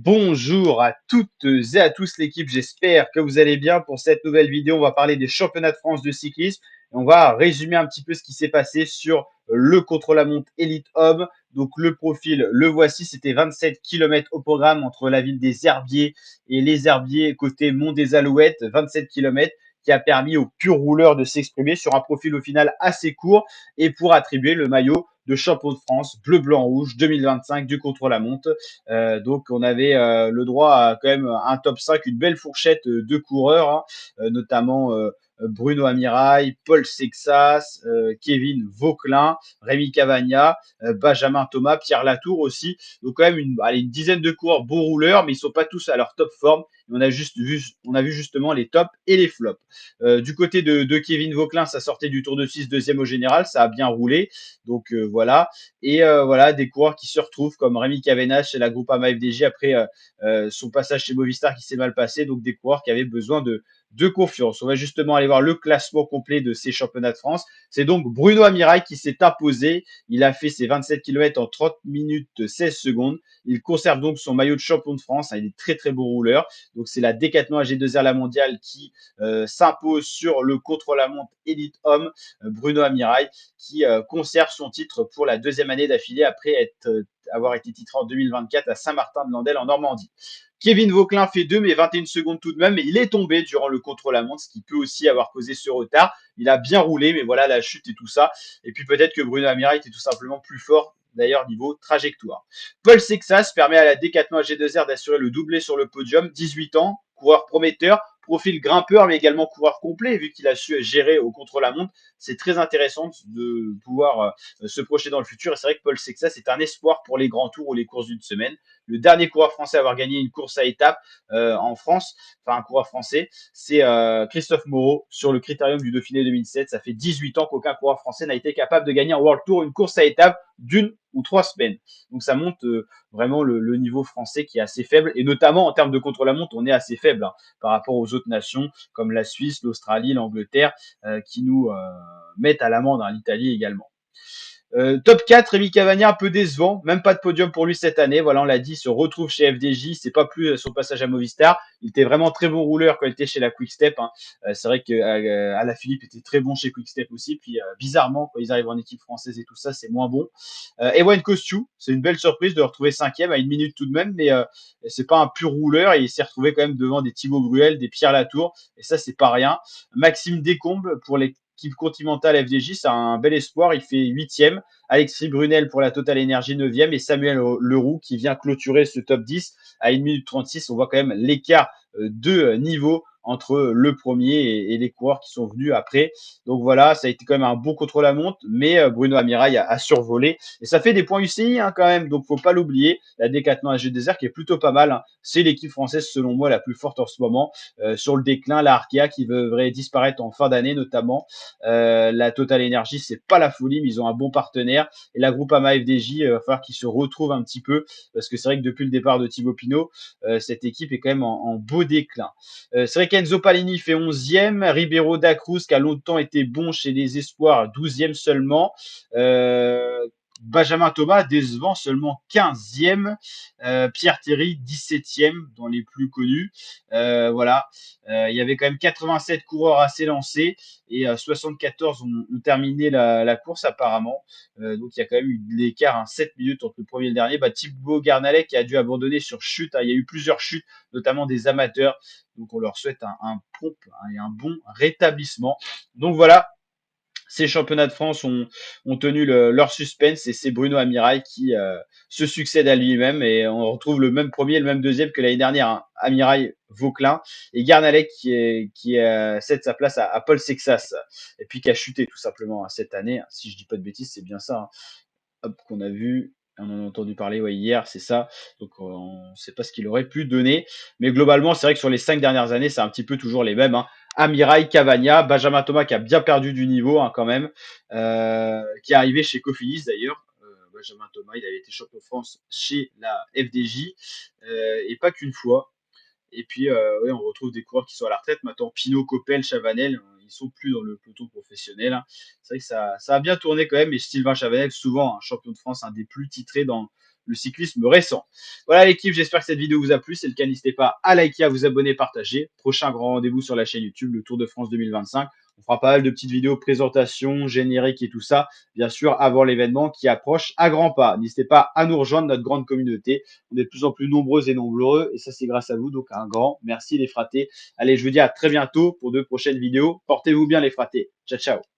Bonjour à toutes et à tous l'équipe, j'espère que vous allez bien. Pour cette nouvelle vidéo, on va parler des championnats de France de cyclisme. On va résumer un petit peu ce qui s'est passé sur le contre-la-montre Elite Homme. Donc le profil, le voici, c'était 27 km au programme entre la ville des Herbiers et les Herbiers côté Mont des Alouettes, 27 km qui a permis aux purs rouleurs de s'exprimer sur un profil au final assez court et pour attribuer le maillot de champion de France bleu, blanc, rouge 2025 du contre-la-montre. Donc on avait le droit à quand même un top 5, une belle fourchette de coureurs, hein, notamment Bruno Amirail, Paul Sexas, Kevin Vauquelin, Rémi Cavagna, Benjamin Thomas, Pierre Latour aussi. Donc quand même une dizaine de coureurs beaux rouleurs, mais ils sont pas tous à leur top forme. On a vu justement les tops et les flops. Du côté de Kevin Vauquelin, ça sortait du Tour de Suisse deuxième au général, ça a bien roulé. Donc voilà. Et voilà, des coureurs qui se retrouvent comme Rémi Cavenagh chez la Groupama FDJ après son passage chez Movistar qui s'est mal passé. Donc des coureurs qui avaient besoin de confiance. On va justement aller voir le classement complet de ces championnats de France. C'est donc Bruno Amirail qui s'est imposé. Il a fait ses 27 km en 30 minutes 16 secondes. Il conserve donc son maillot de champion de France. Il est très très beau rouleur. Donc c'est la Decathlon AG2R La Mondiale qui s'impose sur le contre-la-montre Elite Homme. Bruno Amirail qui conserve son titre pour la deuxième année d'affilée après avoir été titré en 2024 à Saint-Martin-de-Landelle en Normandie. Kevin Vauquelin fait 2, mais 21 secondes tout de même. Mais il est tombé durant le contre-la-montre, ce qui peut aussi avoir causé ce retard. Il a bien roulé, mais voilà la chute et tout ça. Et puis peut-être que Bruno Amirail était tout simplement plus fort, d'ailleurs niveau trajectoire. Paul Sexas permet à la Decathlon AG2R d'assurer le doublé sur le podium. 18 ans, coureur prometteur, profil grimpeur, mais également coureur complet, vu qu'il a su gérer au contre-la-montre. C'est très intéressant de pouvoir se projeter dans le futur. Et c'est vrai que Paul Sexas est un espoir pour les grands tours ou les courses d'une semaine. Le dernier coureur français à avoir gagné une course à étapes en France, enfin un coureur français, c'est Christophe Moreau sur le Critérium du Dauphiné 2007. Ça fait 18 ans qu'aucun coureur français n'a été capable de gagner en World Tour une course à étapes d'une ou 3 semaines. Donc ça monte vraiment le niveau français qui est assez faible, et notamment en termes de contre-la-montre, on est assez faible hein, par rapport aux autres nations comme la Suisse, l'Australie, l'Angleterre, qui nous mettent à l'amende, hein, l'Italie également. Top 4, Rémi Cavagna, un peu décevant, même pas de podium pour lui cette année. Voilà, on l'a dit, il se retrouve chez FDJ, c'est pas plus son passage à Movistar. Il était vraiment très bon rouleur quand il était chez la Quick Step. Hein. C'est vrai que Alaphilippe était très bon chez Quick Step aussi. Puis bizarrement, quand ils arrivent en équipe française et tout ça, c'est moins bon. Ewan Kosciu, c'est une belle surprise de le retrouver cinquième à une minute tout de même, mais c'est pas un pur rouleur et il s'est retrouvé quand même devant des Thibaut Gruel, des Pierre Latour, et ça c'est pas rien. Maxime Descombes pour l'équipe continentale FDJ, c'est un bel espoir, il fait huitième. Alexis Brunel pour la Total Energy 9e et Samuel Leroux qui vient clôturer ce top 10 à 1 minute 36. On voit quand même l'écart de niveau entre le premier et les coureurs qui sont venus après. Donc voilà, ça a été quand même un bon contre-la-montre, mais Bruno Amirail a survolé. Et ça fait des points UCI hein, quand même, donc faut pas l'oublier. La Decathlon AG2R qui est plutôt pas mal. Hein. C'est l'équipe française selon moi la plus forte en ce moment. Sur le déclin, la Arkea qui devrait disparaître en fin d'année notamment. La Total Energy, c'est pas la folie, mais ils ont un bon partenaire. Et la Groupama FDJ, il va falloir qu'ils se retrouvent un petit peu, parce que c'est vrai que depuis le départ de Thibaut Pinot, cette équipe est quand même en beau déclin. C'est vrai qu'Enzo Palini fait 11e, Ribeiro da Cruz, qui a longtemps été bon chez les espoirs, 12e seulement. Benjamin Thomas, décevant, seulement 15e. Pierre Thierry, 17e dans les plus connus. Voilà. Il y avait quand même 87 coureurs à s'élancer et 74 ont terminé la course apparemment. Donc il y a quand même eu de l'écart, hein, 7 minutes entre le premier et le dernier. Thibaut Garnalet qui a dû abandonner sur chute. Hein, il y a eu plusieurs chutes, notamment des amateurs. Donc on leur souhaite un prompt et un bon rétablissement. Donc voilà, ces championnats de France ont tenu leur suspense et c'est Bruno Amirail qui se succède à lui-même et on retrouve le même premier et le même deuxième que l'année dernière, hein, Amirail, Vauquelin et Garnalec qui cède sa place à Paul Sexas et puis qui a chuté tout simplement hein, cette année. Si je dis pas de bêtises, c'est bien ça. Hein. Hop, qu'on a vu. On en a entendu parler ouais, hier, c'est ça. Donc on ne sait pas ce qu'il aurait pu donner. Mais globalement, c'est vrai que sur les 5 dernières années, c'est un petit peu toujours les mêmes. Hein. Amirail, Cavagna, Benjamin Thomas qui a bien perdu du niveau hein, quand même, qui est arrivé chez Cofidis d'ailleurs. Benjamin Thomas, il avait été champion de France chez la FDJ et pas qu'une fois. Et puis, ouais, on retrouve des coureurs qui sont à la retraite. Maintenant, Pinot, Coppel, Chavanel, ils sont plus dans le peloton professionnel, hein. C'est vrai que ça a bien tourné quand même. Et Sylvain Chavanel, souvent un champion de France, un des plus titrés dans le cyclisme récent. Voilà l'équipe, j'espère que cette vidéo vous a plu. Si c'est le cas, n'hésitez pas à liker, à vous abonner, partager. Prochain grand rendez-vous sur la chaîne YouTube, le Tour de France 2025. On fera pas mal de petites vidéos, présentations, génériques et tout ça, bien sûr, avant l'événement qui approche à grands pas. N'hésitez pas à nous rejoindre, notre grande communauté. On est de plus en plus nombreux et nombreux, et ça, c'est grâce à vous. Donc, un grand merci, les fratés. Allez, je vous dis à très bientôt pour de prochaines vidéos. Portez-vous bien, les fratés. Ciao, ciao.